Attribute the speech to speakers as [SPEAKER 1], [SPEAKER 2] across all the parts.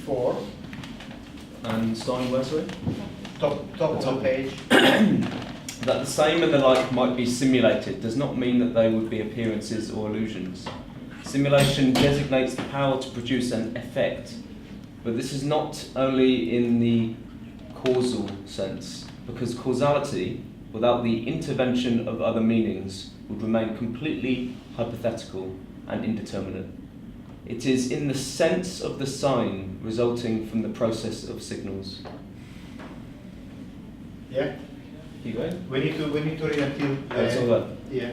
[SPEAKER 1] 4.
[SPEAKER 2] And starting where, sorry?
[SPEAKER 1] Top of the page.
[SPEAKER 2] That the same and the like might be simulated does not mean that they would be appearances or illusions. Simulation designates the power to produce an effect, but this is not only in the causal sense, because causality, without the intervention of other meanings, would remain completely hypothetical and indeterminate. It is in the sense of the sign resulting from the process of signals.
[SPEAKER 1] Yeah.
[SPEAKER 2] Keep going.
[SPEAKER 1] We need to read until.
[SPEAKER 2] That's all that.
[SPEAKER 1] Yeah.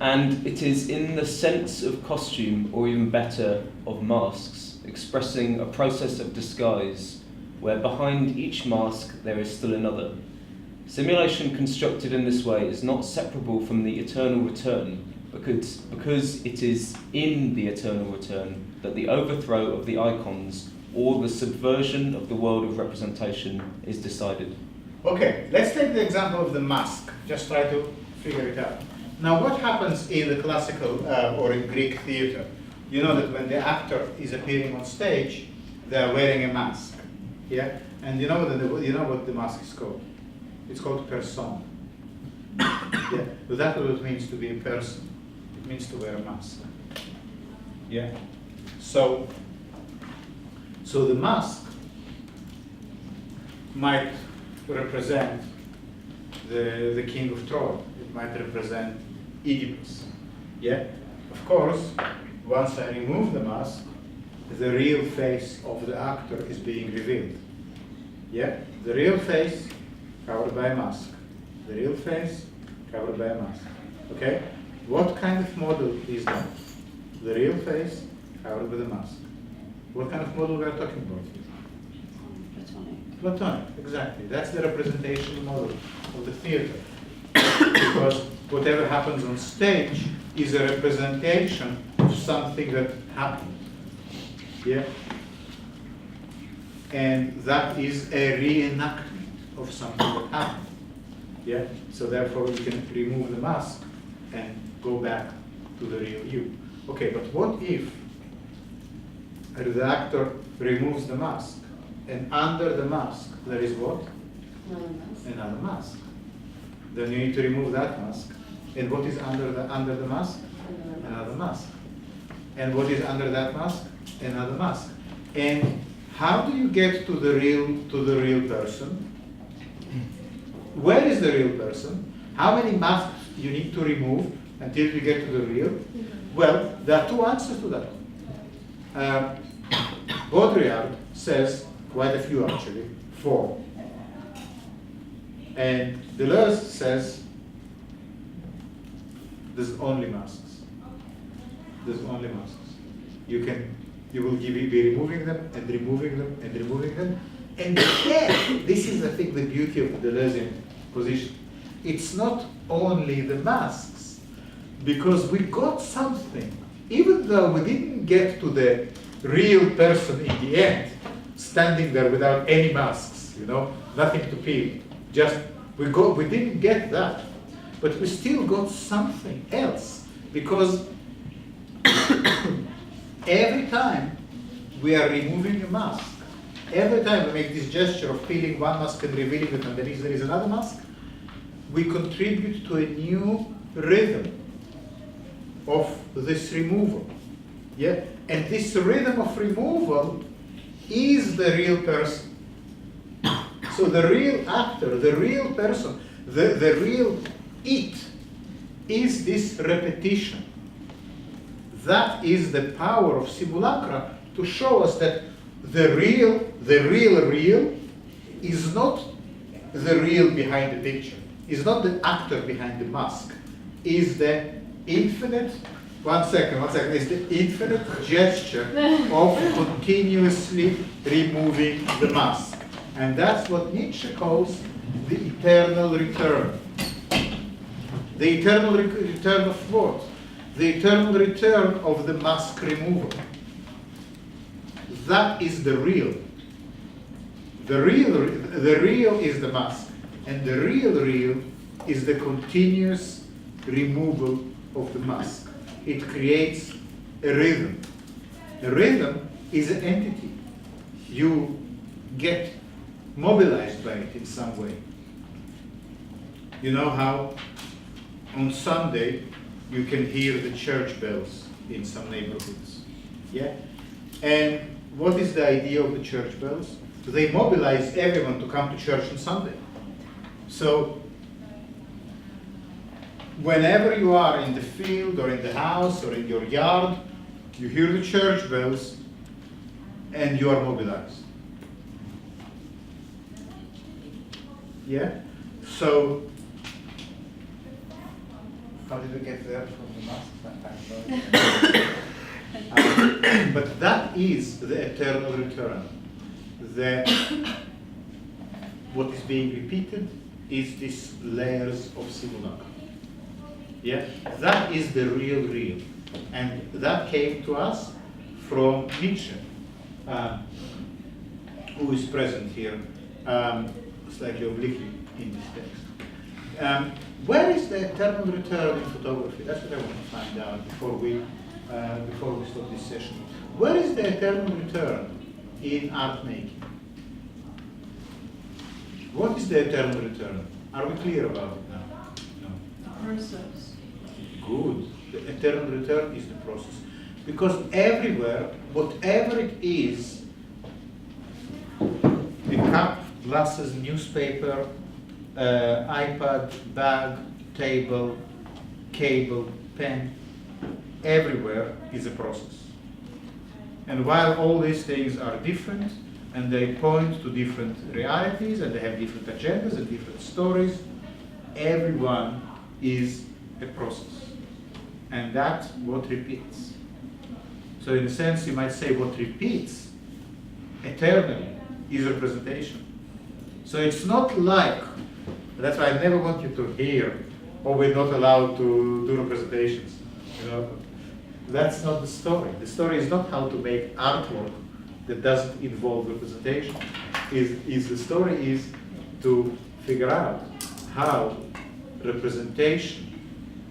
[SPEAKER 2] And it is in the sense of costume, or even better, of masks, expressing a process of disguise, where behind each mask there is still another. Simulation constructed in this way is not separable from the eternal return, because it is in the eternal return that the overthrow of the icons, or the subversion of the world of representation, is decided.
[SPEAKER 1] Okay, let's take the example of the mask. Just try to figure it out. Now, what happens in the classical or in Greek theater? You know that when the actor is appearing on stage, they are wearing a mask. Yeah, and you know what the mask is called? It's called persona. Yeah, but that's what it means to be a person. It means to wear a mask. Yeah. So the mask might represent the king of Troy. It might represent Oedipus. Yeah. Of course, once I remove the mask, the real face of the actor is being revealed. Yeah. The real face covered by a mask. The real face covered by a mask. Okay. What kind of model is that? The real face covered with a mask. What kind of model we are talking about? Platonic, exactly. That's the representation model of the theater. Because whatever happens on stage is a representation of something that happened. Yeah? And that is a reenactment of something that happened. Yeah? So therefore you can remove the mask and go back to the real you. Okay, but what if the actor removes the mask, and under the mask there is what? Another mask. Then you need to remove that mask. And what is under the mask? Another mask. And what is under that mask? Another mask. And how do you get to the real person? Where is the real person? How many masks you need to remove until you get to the real? Well, there are two answers to that. Baudrillard says quite a few actually, 4. And Deleuze says there's only masks. There's only masks. You will be removing them and removing them and removing them. And then, this is I think the beauty of the Deleuzean position. It's not only the masks, because we got something, even though we didn't get to the real person in the end, standing there without any masks, nothing to peel. Just we didn't get that, but we still got something else, because every time we are removing a mask, every time we make this gesture of peeling one mask and revealing it underneath there is another mask, we contribute to a new rhythm of this removal. Yeah, and this rhythm of removal is the real person. So the real actor, the real person, the real it is this repetition. That is the power of simulacra to show us that the real is not the real behind the picture, is not the actor behind the mask, is the infinite, one second, is the infinite gesture of continuously removing the mask. And that's what Nietzsche calls the eternal return. The eternal return of what? The eternal return of the mask removal. That is the real. The real is the mask. And the real is the continuous removal of the mask. It creates a rhythm. The rhythm is an entity. you get mobilized by it in some way. You know how on Sunday you can hear the church bells in some neighborhoods, yeah? And what is the idea of the church bells? They mobilize everyone to come to church on Sunday. So whenever you are in the field or in the house or in your yard, you hear the church bells and you are mobilized. Yeah? So, how did we get there from the mask? But that is the eternal return. That what is being repeated is these layers of simulacrum. Yeah? That is the real. And that came to us from Nietzsche, who is present here, slightly obliquely in this text. Where is the eternal return in photography? That's what I want to find out before we start this session. Where is the eternal return in art making? What is the eternal return? Are we clear about it now? No.
[SPEAKER 3] Process.
[SPEAKER 1] Good. The eternal return is the process. Because everywhere, whatever it is, the cup, glasses, newspaper, iPad, bag, table, cable, pen, everywhere is a process. And while all these things are different, and they point to different realities, and they have different agendas and different stories, everyone is a process. And that's what repeats. So in a sense, you might say what repeats eternally is representation. So it's not like, that's why I never want you to hear, oh, we're not allowed to do representations. You know, that's not the story. The story is not how to make artwork that doesn't involve representation. The story is to figure out how representation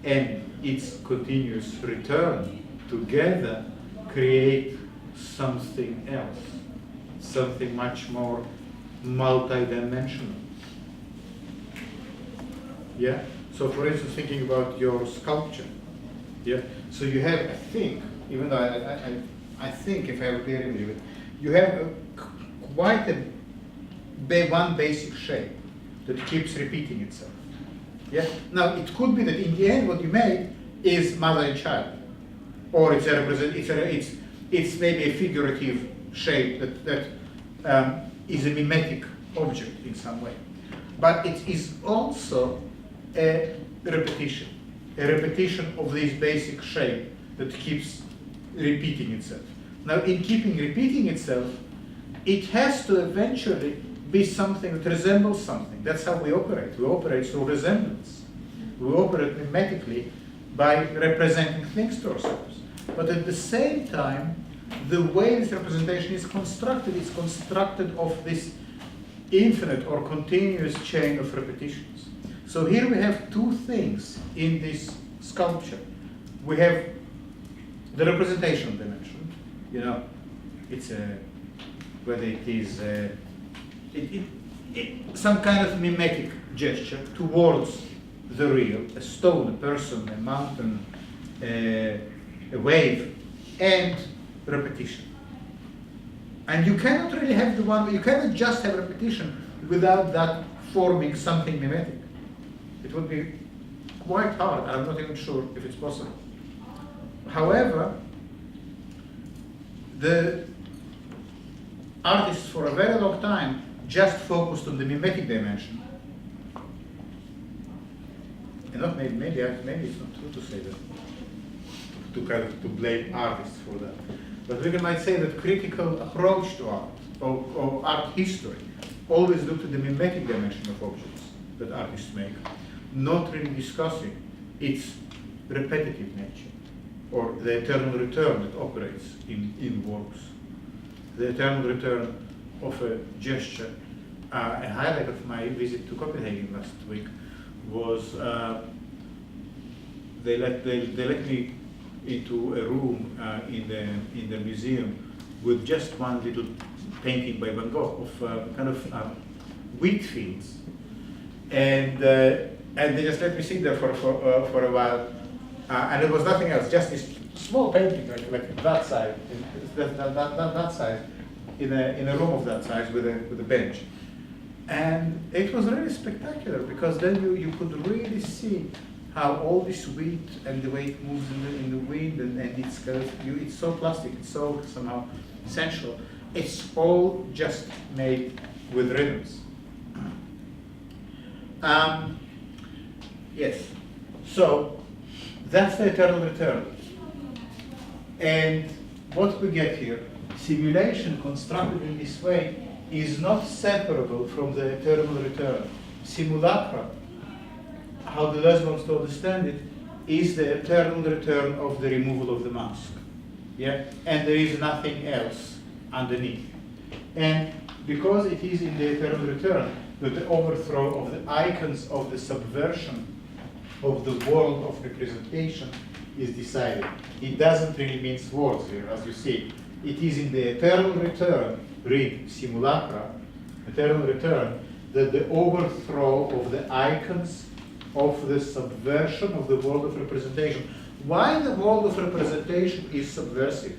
[SPEAKER 1] and its continuous return together create something else, something much more multidimensional. Yeah? So for instance, thinking about your sculpture, yeah? So you have, I think, even though I think if I have a clear image of it, you have quite one basic shape that keeps repeating itself. Yeah? Now, it could be that in the end what you made is mother and child. Or it's maybe a figurative shape that is a mimetic object in some way. But it is also a repetition of this basic shape that keeps repeating itself. Now, in keeping repeating itself, it has to eventually be something that resembles something. That's how we operate. We operate through resemblance. We operate mimetically by representing things to ourselves. But at the same time, the way this representation is constructed of this infinite or continuous chain of repetitions. So here we have two things in this sculpture. We have the representation dimension. You know, it's whether it is some kind of mimetic gesture towards the real, a stone, a person, a mountain, a wave, and repetition. And you cannot really have the one, you cannot just have repetition without that forming something mimetic. It would be quite hard. I'm not even sure if it's possible. However, the artists for a very long time just focused on the mimetic dimension. And not maybe it's not true to say that, to blame artists for that. But we might say that critical approach to art, or art history, always looked at the mimetic dimension of objects that artists make, not really discussing its repetitive nature, or the eternal return that operates in works. The eternal return of a gesture. A highlight of my visit to Copenhagen last week was they let me into a room in the museum with just one little painting by Van Gogh of kind of wheat fields, and they just let me sit there for a while, and it was nothing else, just this small painting like that size, that size, in a room of that size with a bench, and it was really spectacular because then you could really see how all this wheat and the way it moves in the wind, and it's kind of, it's so plastic, it's so somehow sensual. It's all just made with rhythms. Yes, so that's the eternal return. And what we get here, simulation constructed in this way is not separable from the eternal return. Simulacra, how the Les wants to understand it, is the eternal return of the removal of the mask. Yeah? And there is nothing else underneath. And because it is in the eternal return that the overthrow of the icons of the subversion of the world of representation is decided. It doesn't really mince words here, as you see. It is in the eternal return, read simulacra, eternal return, that the overthrow of the icons of the subversion of the world of representation. Why the world of representation is subversive?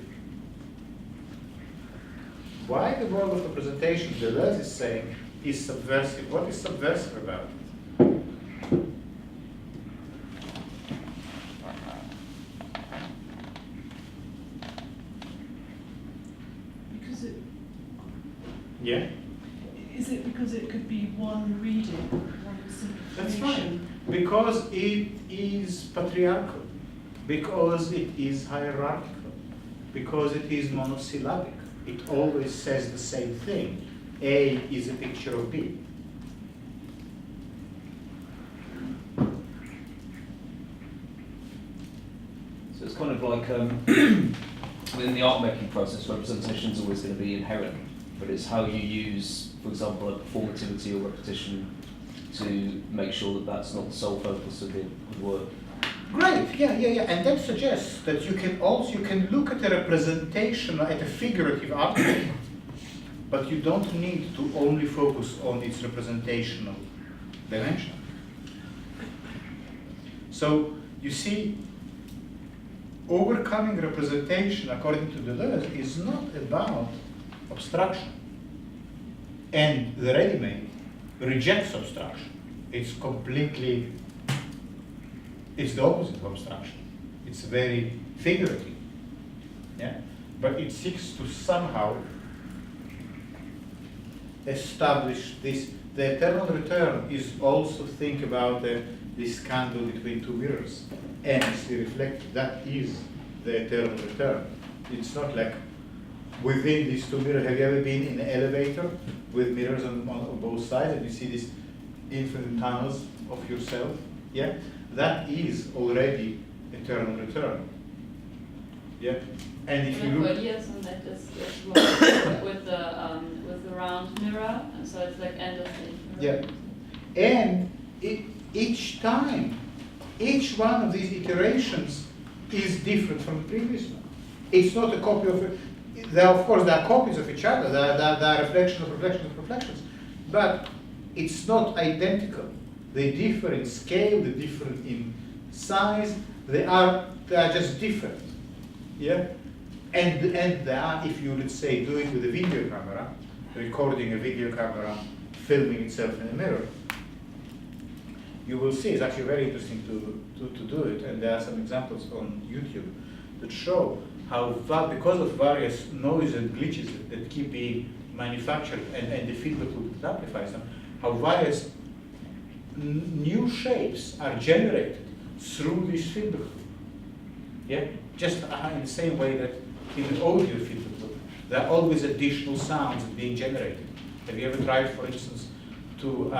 [SPEAKER 1] Why the world of representation, Deleuze is saying, is subversive? What is subversive about it? Yeah?
[SPEAKER 3] Is it because it could be one reading, one
[SPEAKER 1] That's
[SPEAKER 3] simplification?
[SPEAKER 1] right. Because it is patriarchal, because it is hierarchical, because it is monosyllabic. It always says the same thing. A is a picture of B.
[SPEAKER 2] So it's kind of like within the art making process, representation is always going to be inherent, but it's how you use, for example, a performativity or repetition to make sure that that's not the sole focus of the work.
[SPEAKER 1] Great, yeah. And that suggests that you can look at a representation, at a figurative object, but you don't need to only focus on its representational dimension. So you see, overcoming representation, according to Deleuze, is not about abstraction. And the ready-made rejects abstraction. It's the opposite of abstraction. It's very figurative. Yeah? But it seeks to somehow establish this. The eternal return is also think about this candle between two mirrors, endlessly reflected. That is the eternal return. It's not like within these two mirrors. Have you ever been in an elevator with mirrors on both sides and you see these infinite tunnels of yourself? Yeah? That is already eternal return. Yeah? And if you look...
[SPEAKER 4] Ideas on that is with the round mirror, and so it's like endlessly.
[SPEAKER 1] Yeah. And each time, each one of these iterations is different from the previous one. It's not a copy of it. Of course, there are copies of each other. There are reflections of reflections of reflections. But it's not identical. They differ in scale, they differ in size, they are just different. Yeah? And they are, if you would say, do it with a video camera, recording a video camera, filming itself in a mirror, you will see it's actually very interesting to do it, and there are some examples on YouTube that show how, because of various noise and glitches that keep being manufactured and the feedback loop that amplifies them, how various new shapes are generated through this feedback loop. Yeah? Just in the same way that in the audio feedback loop, there are always additional sounds being generated. Have you ever tried, for instance, to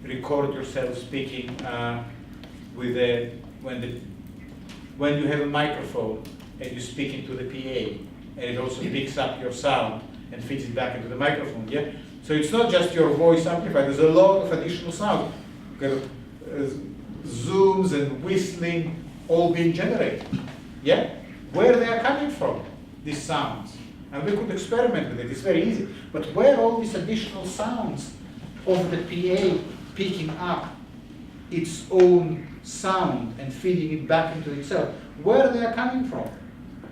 [SPEAKER 1] record yourself speaking when you have a microphone and you speak into the PA, and it also picks up your sound and feeds it back into the microphone, yeah? So it's not just your voice amplified, there's a lot of additional sound, kind of zooms and whistling all being generated, yeah? Where they are coming from, these sounds? And we could experiment with it, it's very easy. But where all these additional sounds of the PA picking up its own sound and feeding it back into itself, where they are coming from?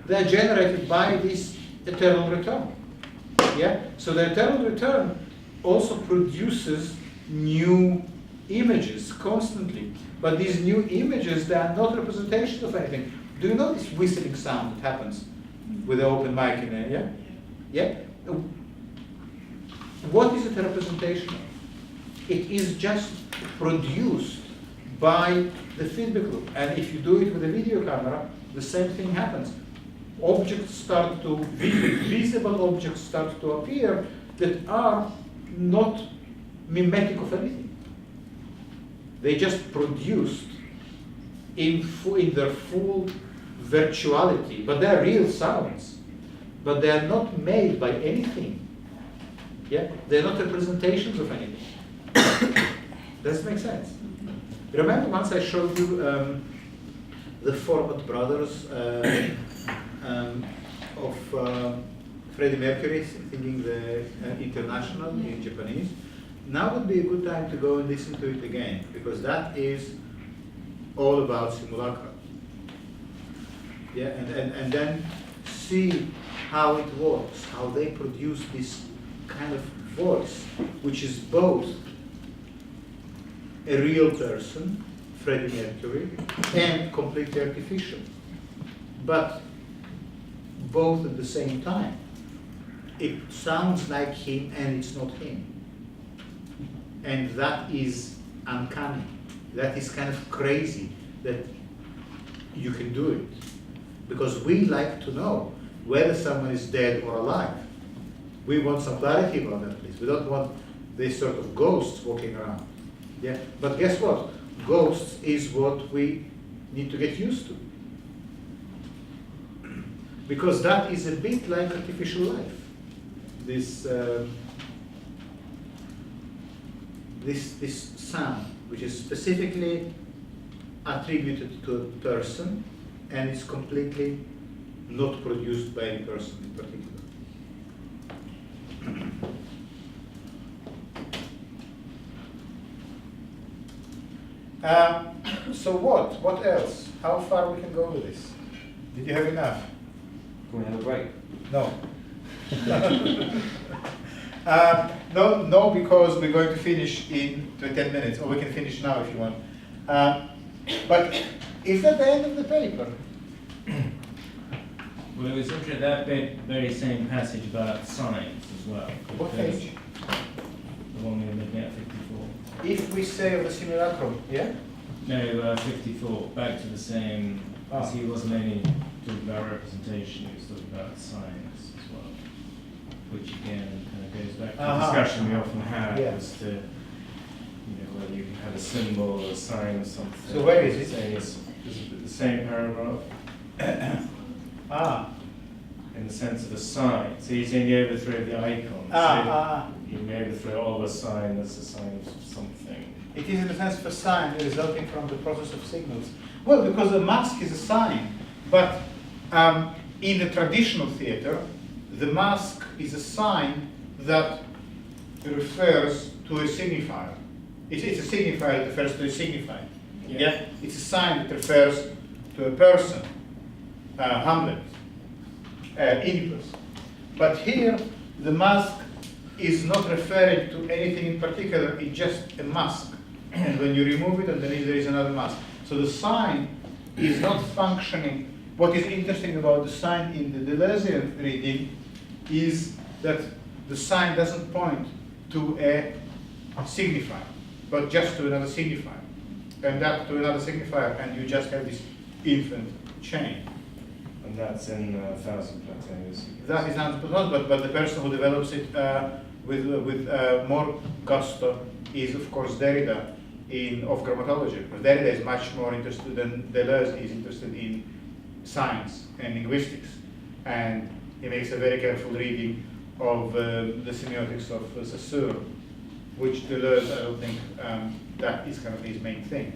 [SPEAKER 1] They are generated by this eternal return. Yeah? So the eternal return also produces new images constantly. But these new images, they are not representations of anything. Do you know this whistling sound that happens with the open mic in there? Yeah? Yeah? What is it a representation of? It is just produced by the feedback loop. And if you do it with a video camera, the same thing happens. Objects start to, visible objects start to appear that are not mimetic of anything. They just produced in their full virtuality, but they're real sounds. But they are not made by anything. Yeah? They're not representations of anything. Does it make sense? Remember once I showed you the Format Brothers of Freddie Mercury singing the International in Japanese? Now would be a good time to go and listen to it again, because that is all about simulacra. Yeah, and then see how it works, how they produce this kind of voice, which is both a real person, Freddie Mercury, and completely artificial. But both at the same time. It sounds like him and it's not him. And that is uncanny. That is kind of crazy that you can do it. Because we like to know whether someone is dead or alive. We want some clarity about that, please. We don't want this sort of ghosts walking around. Yeah? But guess what? Ghosts is what we need to get used to. Because that is a bit like artificial life. This sound, which is specifically attributed to a person, and is completely not produced by any person in particular. So what? What else? How far we can go with this? Did you have enough?
[SPEAKER 2] Can we have a break?
[SPEAKER 1] No. No, because we're going to finish in 10 minutes, or we can finish now if you want. But is that the end of the paper?
[SPEAKER 5] Well, it was interesting, that very same passage about science as well.
[SPEAKER 1] What
[SPEAKER 5] because
[SPEAKER 1] page?
[SPEAKER 5] The one we were looking at, 54.
[SPEAKER 1] If we say of the simulacrum, yeah?
[SPEAKER 5] No, 54, back to the same, because
[SPEAKER 1] Ah.
[SPEAKER 5] he wasn't only talking about representation, he was talking about science as well. Which again kind of goes back to the discussion we often have
[SPEAKER 1] Yeah.
[SPEAKER 5] as to, whether you can have a symbol or a sign or something.
[SPEAKER 1] So where is it?
[SPEAKER 5] Saying it's the same paragraph. In the sense of a sign. So you're saying the overthrow of the icon. You can overthrow all the sign that's a sign of something.
[SPEAKER 1] It is in the sense of a sign resulting from the process of signals. Well, because a mask is a sign, but in the traditional theater, the mask is a sign that refers to a signifier. It's a signifier that refers to a signifier. Yeah? It's a sign that refers to a person, Hamlet, Oedipus. But here, the mask is not referring to anything in particular, it's just a mask. And when you remove it, underneath there is another mask. So the sign is not functioning. What is interesting about the sign in the Deleuzean reading is that the sign doesn't point to a signifier, but just to another signifier. And that to another signifier, and you just have this infinite chain.
[SPEAKER 5] And that's in 1,000 Platos.
[SPEAKER 1] That is not, but the person who develops it with more gusto is, of course, Derrida of grammatology. Because Derrida is much more interested than Deleuze is interested in science and linguistics. And he makes a very careful reading of the semiotics of Saussure, which Deleuze, I don't think that is kind of his main thing.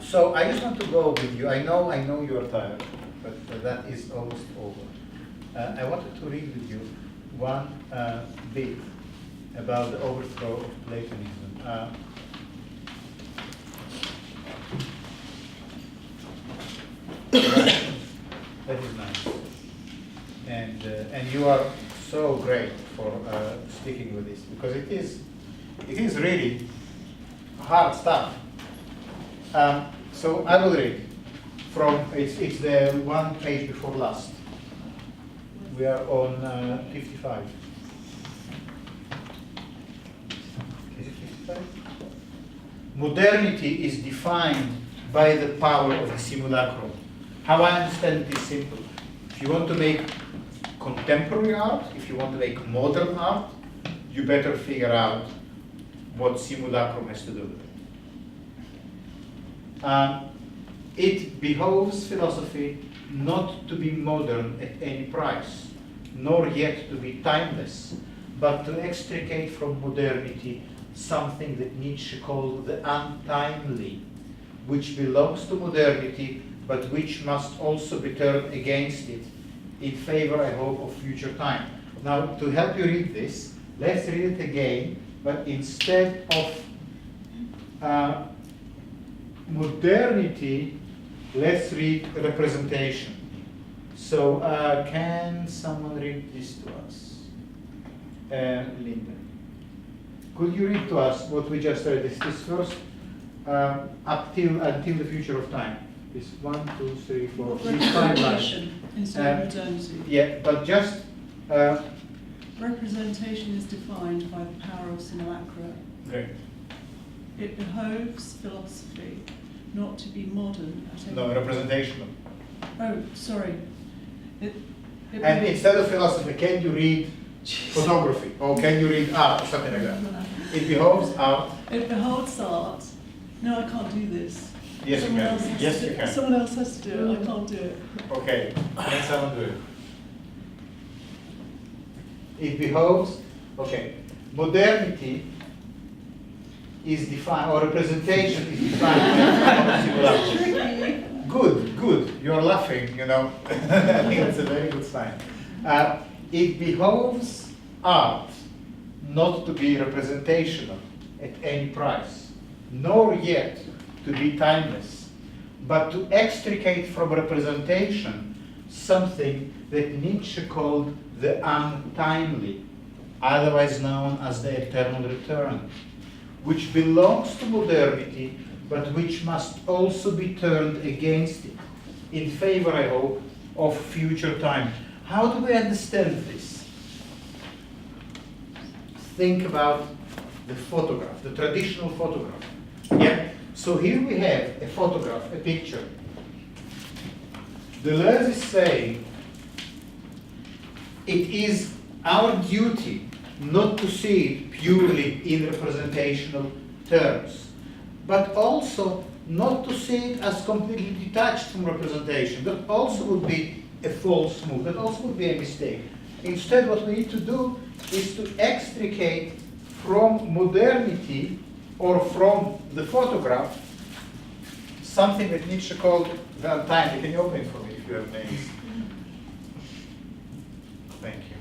[SPEAKER 1] So I just want to go with you. I know you are tired, but that is almost over. I wanted to read with you one bit about the overthrow of Platonism. That is nice, and you are so great for sticking with this, because it is really hard stuff. So I will read from it's the one page before last. We are on 55. Is it 55? Modernity is defined by the power of the simulacrum. How I understand it is simple. If you want to make contemporary art, if you want to make modern art, you better figure out what simulacrum has to do with it. It behoves philosophy not to be modern at any price, nor yet to be timeless, but to extricate from modernity something that Nietzsche called the untimely, which belongs to modernity, but which must also be turned against it in favor, I hope, of future time. Now, to help you read this, let's read it again, but instead of modernity, let's read representation. So, can someone read this to us? Linda. Could you read to us what we just read? This first, until the future of time. This 1, 2, 3, 4, 5 lines.
[SPEAKER 3] Representation instead of modernity.
[SPEAKER 1] Yeah, but just
[SPEAKER 3] Representation is defined by the power of simulacra.
[SPEAKER 1] great.
[SPEAKER 3] It behoves philosophy not to be modern at any.
[SPEAKER 1] No, representational.
[SPEAKER 3] Oh, sorry. It
[SPEAKER 1] And
[SPEAKER 3] behoves-
[SPEAKER 1] instead of philosophy, can you read photography or can you read art or something like that? It behoves art.
[SPEAKER 3] It beholds art. No, I can't do this.
[SPEAKER 1] Yes, you
[SPEAKER 3] Someone
[SPEAKER 1] can.
[SPEAKER 3] else has
[SPEAKER 1] Yes,
[SPEAKER 3] to
[SPEAKER 1] you
[SPEAKER 3] do-
[SPEAKER 1] can.
[SPEAKER 3] Someone else has to do it. I can't do it.
[SPEAKER 1] Okay, let someone do it. It behoves, okay, modernity is defined, or representation is defined by singularity. Good, good, you're laughing, you know. I think that's a very good sign. It behoves art not to be representational at any price, nor yet to be timeless, but to extricate from representation something that Nietzsche called the untimely, otherwise known as the eternal return, which belongs to modernity, but which must also be turned against it, in favor, I hope, of future time. How do we understand this? Think about the photograph, the traditional photograph. Yeah? So here we have a photograph, a picture. Deleuze is saying it is our duty not to see it purely in representational terms, but also not to see it as completely detached from representation. That also would be a false move, that also would be a mistake. Instead, what we need to do is to extricate from modernity or from the photograph something that Nietzsche called the untimely. Can you open it for me if you have names? Thank you.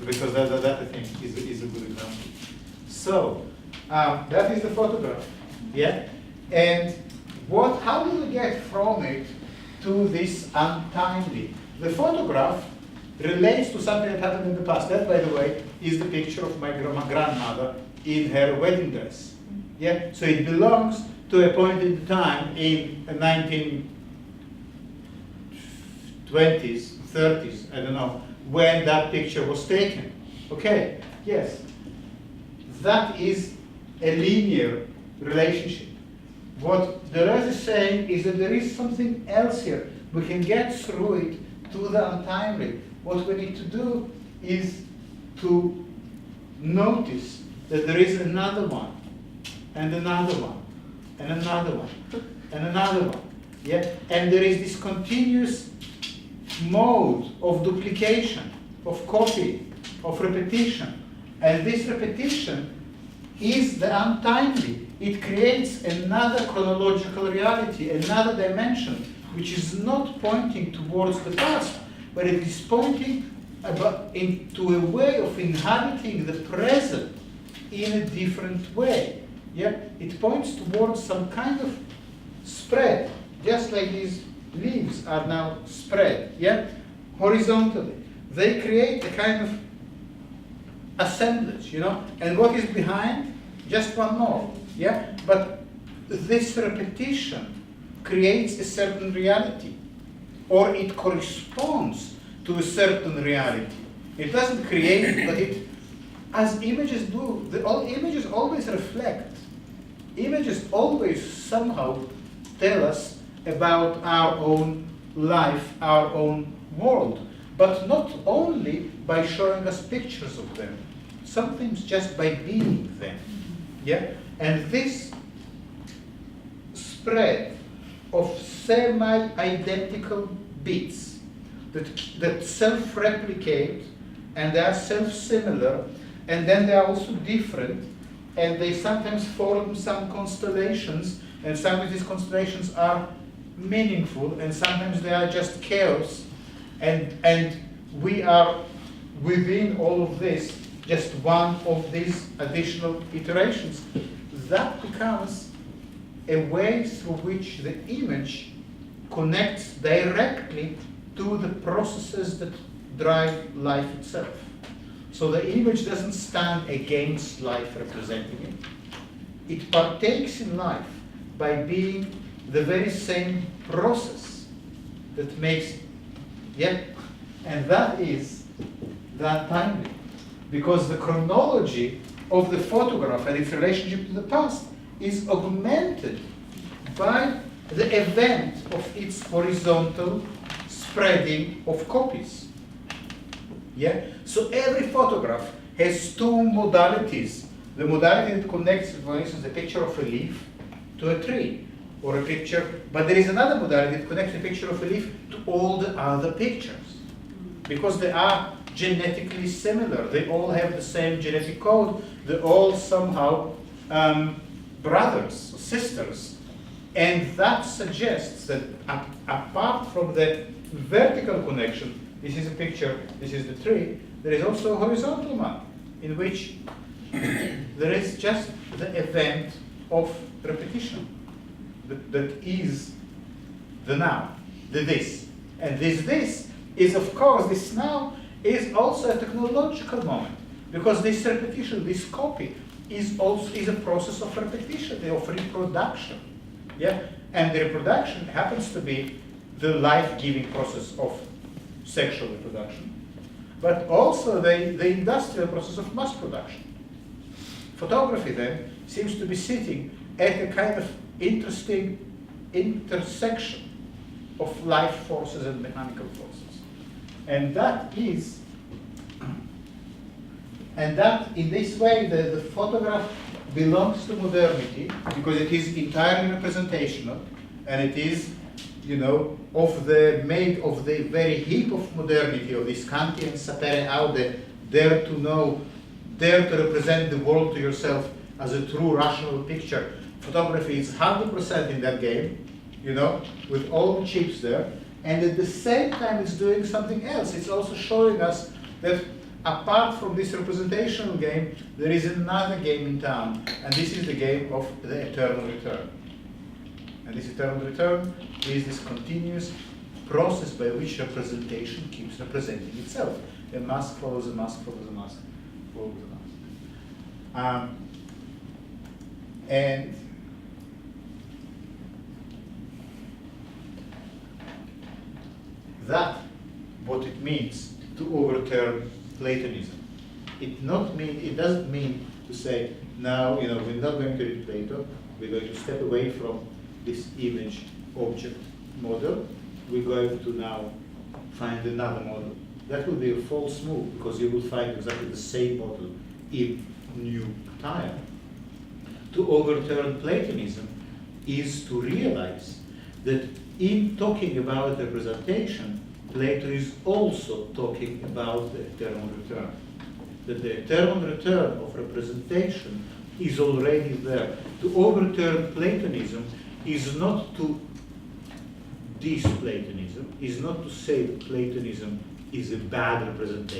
[SPEAKER 1] Because that I think is a good example. So that is the photograph, yeah. And how do we get from it to this untimely? The photograph relates to something that happened in the past. That, by the way, is the picture of my grandmother in her wedding dress. Yeah. So it belongs to a point in time in the 1920s, 30s, I don't know, when that picture was taken. Okay, yes. That is a linear relationship. What Deleuze is saying is that there is something else here. We can get through it to the untimely. What we need to do is to notice that there is another one, and another one, and another one, and another one. Yeah? And there is this continuous mode of duplication, of copy, of repetition. And this repetition is the untimely. It creates another chronological reality, another dimension which is not pointing towards the past, but it is pointing into a way of inhabiting the present in a different way. Yeah, it points towards some kind of spread, just like these leaves are now spread. Yeah, horizontally. They create a kind of assemblage, you know. And what is behind? Just one more. Yeah, but this repetition creates a certain reality, or it corresponds to a certain reality. It doesn't create, but it, as images do, all images always reflect. Images always somehow tell us about our own life, our own world, but not only by showing us pictures of them, sometimes just by being them. Yeah? And this spread of semi-identical bits that self-replicate, and they are self-similar, and then they are also different, and they sometimes form some constellations, and sometimes these constellations are meaningful, and sometimes they are just chaos, and we are within all of this, just one of these additional iterations. That becomes a way through which the image connects directly to the processes that drive life itself. So the image doesn't stand against life representing it. It partakes in life by being the very same process that makes it. Yeah? And that is that timing. Because the chronology of the photograph and its relationship to the past is augmented by the event of its horizontal spreading of copies. Yeah? So every photograph has two modalities. The modality that connects, for instance, a picture of a leaf to a tree, or a picture, but there is another modality that connects a picture of a leaf to all the other pictures, because they are genetically similar. They all have the same genetic code. They're all somehow brothers, sisters. And that suggests that apart from the vertical connection, this is a picture, this is the tree, there is also a horizontal one, in which there is just the event of repetition that is the now, the this. And this is, of course, this now is also a technological moment, because this repetition, this copy, is a process of repetition, of reproduction. Yeah? And the reproduction happens to be the life-giving process of sexual reproduction, but also the industrial process of mass production. Photography then seems to be sitting at a kind of interesting intersection of life forces and mechanical forces. And that is, and that in this way the photograph belongs to modernity because it is entirely representational, and it is, you know, made of the very heap of modernity, of this Kantian sapere aude, dare to know, dare to represent the world to yourself as a true rational picture. Photography is 100% in that game, you know, with all the chips there, and at the same time it's doing something else. It's also showing us that apart from this representational game, there is another game in town, and this is the game of the eternal return. And this eternal return is this continuous process by which representation keeps representing itself. A mask follows a mask, follows a mask, follows a mask. And that, what it means to overturn Platonism. It doesn't mean to say, now, you know, we're not going to read Plato, we're going to step away from this image object model, we're going to now find another model. That will be a false move, because you will find exactly the same model in new time. To overturn Platonism is to realize that in talking about representation, Plato is also talking about the eternal return. That the eternal return of representation is already there. To overturn Platonism is not to this Platonism is not to say that Platonism is a bad representation.